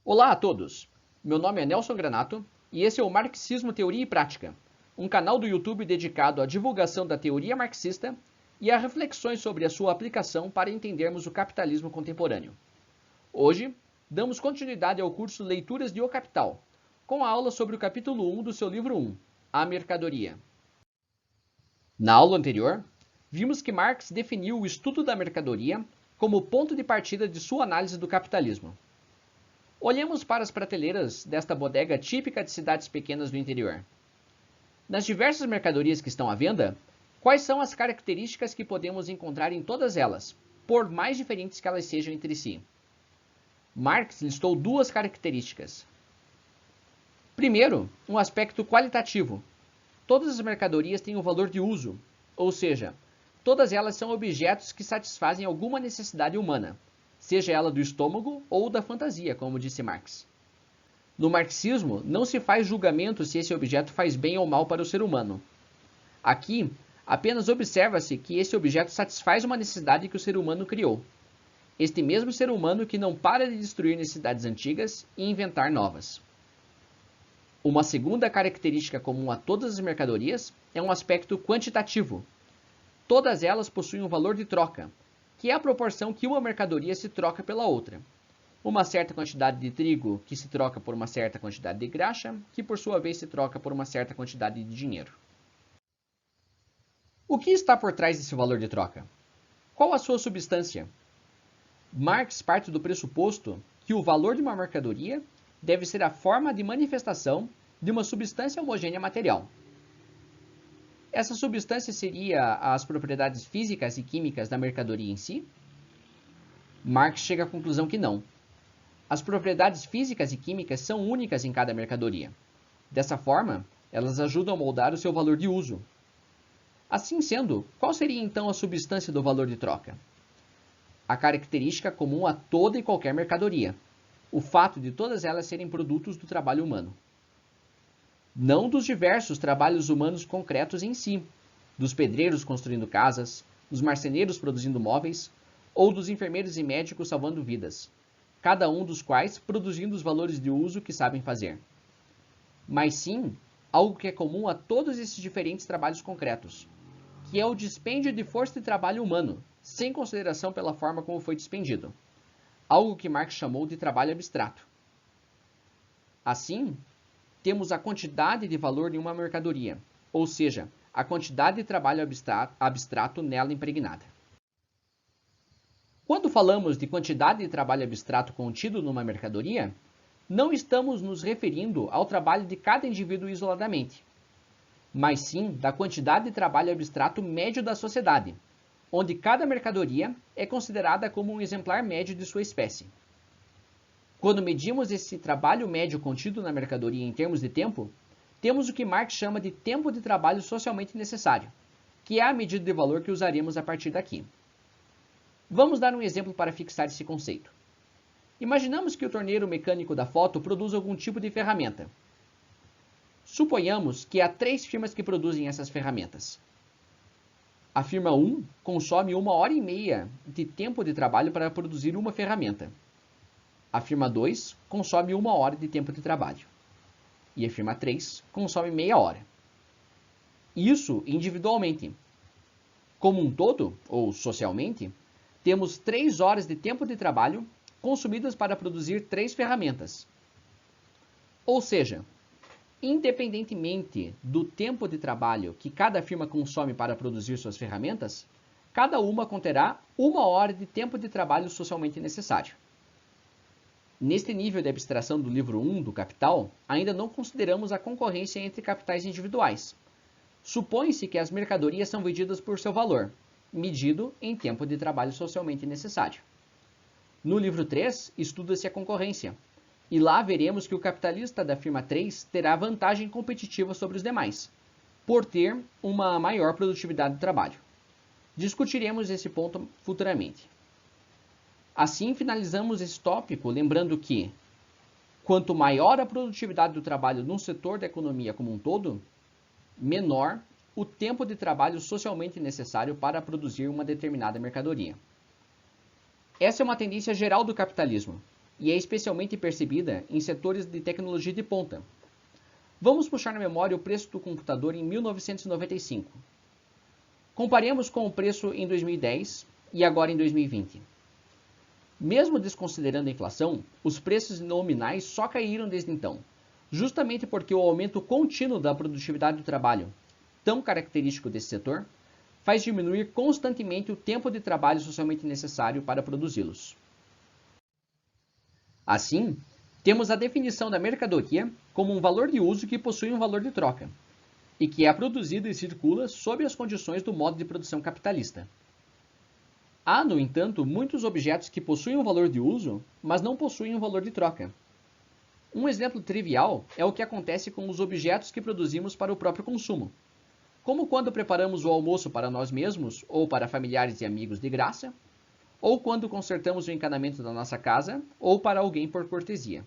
Olá a todos! Meu nome é Nelson Granato e esse é o Marxismo Teoria e Prática, um canal do YouTube dedicado à divulgação da teoria marxista e a reflexões sobre a sua aplicação para entendermos o capitalismo contemporâneo. Hoje, damos continuidade ao curso Leituras de O Capital, com a aula sobre o capítulo 1 do seu livro 1, A Mercadoria. Na aula anterior, vimos que Marx definiu o estudo da mercadoria como ponto de partida de sua análise do capitalismo. Olhemos para as prateleiras desta bodega típica de cidades pequenas do interior. Nas diversas mercadorias que estão à venda, quais são as características que podemos encontrar em todas elas, por mais diferentes que elas sejam entre si? Marx listou duas características. Primeiro, um aspecto qualitativo. Todas as mercadorias têm um valor de uso, ou seja, todas elas são objetos que satisfazem alguma necessidade humana, seja ela do estômago ou da fantasia, como disse Marx. No marxismo, não se faz julgamento se esse objeto faz bem ou mal para o ser humano. Aqui, apenas observa-se que esse objeto satisfaz uma necessidade que o ser humano criou. Este mesmo ser humano que não para de destruir necessidades antigas e inventar novas. Uma segunda característica comum a todas as mercadorias é um aspecto quantitativo. Todas elas possuem um valor de troca, que é a proporção que uma mercadoria se troca pela outra. Uma certa quantidade de trigo que se troca por uma certa quantidade de graxa, que por sua vez se troca por uma certa quantidade de dinheiro. O que está por trás desse valor de troca? Qual a sua substância? Marx parte do pressuposto que o valor de uma mercadoria deve ser a forma de manifestação de uma substância homogênea material. Essa substância seria as propriedades físicas e químicas da mercadoria em si? Marx chega à conclusão que não. As propriedades físicas e químicas são únicas em cada mercadoria. Dessa forma, elas ajudam a moldar o seu valor de uso. Assim sendo, qual seria então a substância do valor de troca? A característica comum a toda e qualquer mercadoria, o fato de todas elas serem produtos do trabalho humano. Não dos diversos trabalhos humanos concretos em si, dos pedreiros construindo casas, dos marceneiros produzindo móveis, ou dos enfermeiros e médicos salvando vidas, cada um dos quais produzindo os valores de uso que sabem fazer. Mas sim, algo que é comum a todos esses diferentes trabalhos concretos, que é o dispêndio de força de trabalho humano, sem consideração pela forma como foi dispendido, algo que Marx chamou de trabalho abstrato. Assim, temos a quantidade de valor de uma mercadoria, ou seja, a quantidade de trabalho abstrato nela impregnada. Quando falamos de quantidade de trabalho abstrato contido numa mercadoria, não estamos nos referindo ao trabalho de cada indivíduo isoladamente, mas sim da quantidade de trabalho abstrato médio da sociedade, onde cada mercadoria é considerada como um exemplar médio de sua espécie. Quando medimos esse trabalho médio contido na mercadoria em termos de tempo, temos o que Marx chama de tempo de trabalho socialmente necessário, que é a medida de valor que usaremos a partir daqui. Vamos dar um exemplo para fixar esse conceito. Imaginamos que o torneiro mecânico da foto produz algum tipo de ferramenta. Suponhamos que há 3 firmas que produzem essas ferramentas. A firma 1 consome 1h30 de tempo de trabalho para produzir uma ferramenta. A firma 2 consome 1 hora de tempo de trabalho. E a firma 3 consome meia hora. Isso individualmente. Como um todo, ou socialmente, temos 3 horas de tempo de trabalho consumidas para produzir 3 ferramentas. Ou seja, independentemente do tempo de trabalho que cada firma consome para produzir suas ferramentas, cada uma conterá 1 hora de tempo de trabalho socialmente necessário. Neste nível de abstração do livro 1 do Capital, ainda não consideramos a concorrência entre capitais individuais. Supõe-se que as mercadorias são vendidas por seu valor, medido em tempo de trabalho socialmente necessário. No livro 3, estuda-se a concorrência, e lá veremos que o capitalista da firma 3 terá vantagem competitiva sobre os demais, por ter uma maior produtividade de trabalho. Discutiremos esse ponto futuramente. Assim, finalizamos esse tópico lembrando que, quanto maior a produtividade do trabalho num setor da economia como um todo, menor o tempo de trabalho socialmente necessário para produzir uma determinada mercadoria. Essa é uma tendência geral do capitalismo, e é especialmente percebida em setores de tecnologia de ponta. Vamos puxar na memória o preço do computador em 1995. Comparemos com o preço em 2010 e agora em 2020. Mesmo desconsiderando a inflação, os preços nominais só caíram desde então, justamente porque o aumento contínuo da produtividade do trabalho, tão característico desse setor, faz diminuir constantemente o tempo de trabalho socialmente necessário para produzi-los. Assim, temos a definição da mercadoria como um valor de uso que possui um valor de troca, e que é produzido e circula sob as condições do modo de produção capitalista. Há, no entanto, muitos objetos que possuem um valor de uso, mas não possuem um valor de troca. Um exemplo trivial é o que acontece com os objetos que produzimos para o próprio consumo, como quando preparamos o almoço para nós mesmos ou para familiares e amigos de graça, ou quando consertamos o encanamento da nossa casa ou para alguém por cortesia.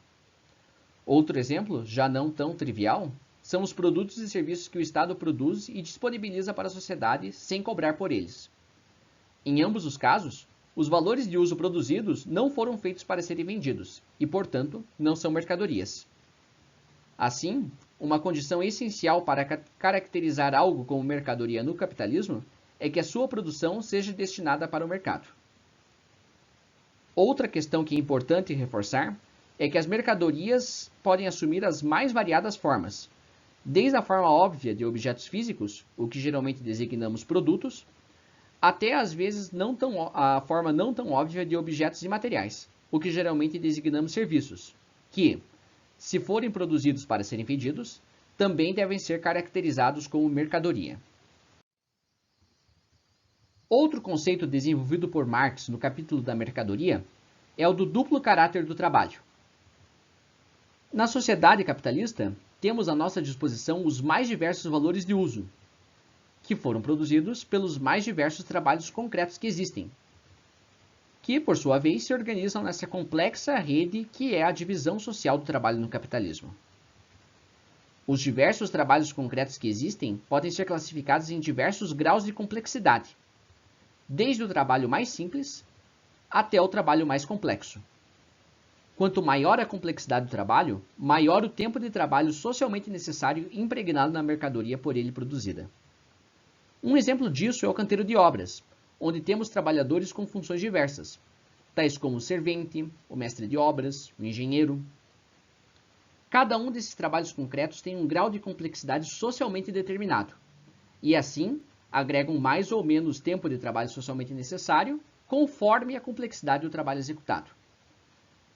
Outro exemplo, já não tão trivial, são os produtos e serviços que o Estado produz e disponibiliza para a sociedade sem cobrar por eles. Em ambos os casos, os valores de uso produzidos não foram feitos para serem vendidos e, portanto, não são mercadorias. Assim, uma condição essencial para caracterizar algo como mercadoria no capitalismo é que a sua produção seja destinada para o mercado. Outra questão que é importante reforçar é que as mercadorias podem assumir as mais variadas formas, desde a forma óbvia de objetos físicos, o que geralmente designamos produtos, até às vezes a forma não tão óbvia de objetos imateriais, o que geralmente designamos serviços, que, se forem produzidos para serem vendidos, também devem ser caracterizados como mercadoria. Outro conceito desenvolvido por Marx no capítulo da mercadoria é o do duplo caráter do trabalho. Na sociedade capitalista, temos à nossa disposição os mais diversos valores de uso, que foram produzidos pelos mais diversos trabalhos concretos que existem, que, por sua vez, se organizam nessa complexa rede que é a divisão social do trabalho no capitalismo. Os diversos trabalhos concretos que existem podem ser classificados em diversos graus de complexidade, desde o trabalho mais simples até o trabalho mais complexo. Quanto maior a complexidade do trabalho, maior o tempo de trabalho socialmente necessário impregnado na mercadoria por ele produzida. Um exemplo disso é o canteiro de obras, onde temos trabalhadores com funções diversas, tais como o servente, o mestre de obras, o engenheiro. Cada um desses trabalhos concretos tem um grau de complexidade socialmente determinado, e assim agregam mais ou menos tempo de trabalho socialmente necessário, conforme a complexidade do trabalho executado.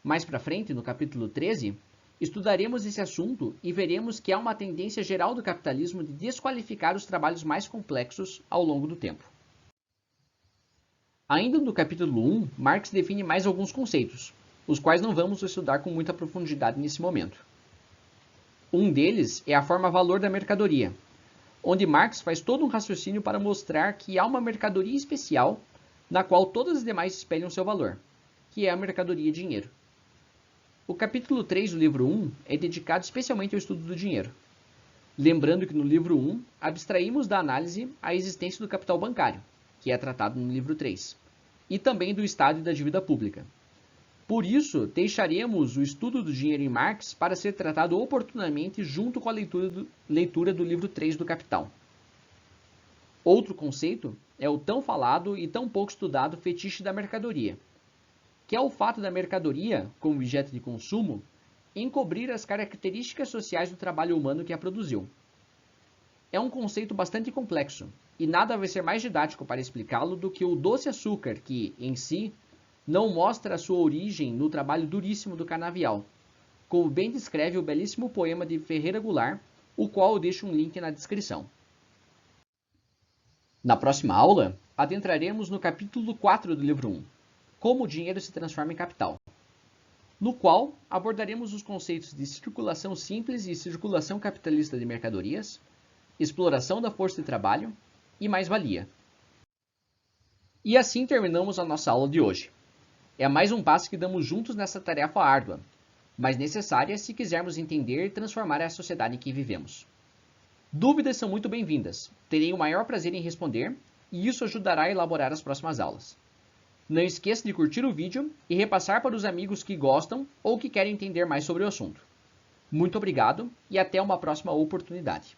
Mais para frente, no capítulo 13, estudaremos esse assunto e veremos que há uma tendência geral do capitalismo de desqualificar os trabalhos mais complexos ao longo do tempo. Ainda no capítulo 1, Marx define mais alguns conceitos, os quais não vamos estudar com muita profundidade nesse momento. Um deles é a forma valor da mercadoria, onde Marx faz todo um raciocínio para mostrar que há uma mercadoria especial na qual todas as demais espelham seu valor, que é a mercadoria dinheiro. O capítulo 3 do livro 1 é dedicado especialmente ao estudo do dinheiro. Lembrando que no livro 1 abstraímos da análise a existência do capital bancário, que é tratado no livro 3, e também do Estado e da dívida pública. Por isso, deixaremos o estudo do dinheiro em Marx para ser tratado oportunamente junto com a leitura do livro 3 do Capital. Outro conceito é o tão falado e tão pouco estudado fetiche da mercadoria, que é o fato da mercadoria, como objeto de consumo, encobrir as características sociais do trabalho humano que a produziu. É um conceito bastante complexo, e nada vai ser mais didático para explicá-lo do que o doce açúcar que, em si, não mostra a sua origem no trabalho duríssimo do canavial, como bem descreve o belíssimo poema de Ferreira Goulart, o qual eu deixo um link na descrição. Na próxima aula, adentraremos no capítulo 4 do livro 1, Como o dinheiro se transforma em capital, no qual abordaremos os conceitos de circulação simples e circulação capitalista de mercadorias, exploração da força de trabalho e mais-valia. E assim terminamos a nossa aula de hoje. É mais um passo que damos juntos nessa tarefa árdua, mas necessária se quisermos entender e transformar a sociedade em que vivemos. Dúvidas são muito bem-vindas. Terei o maior prazer em responder e isso ajudará a elaborar as próximas aulas. Não esqueça de curtir o vídeo e repassar para os amigos que gostam ou que querem entender mais sobre o assunto. Muito obrigado e até uma próxima oportunidade.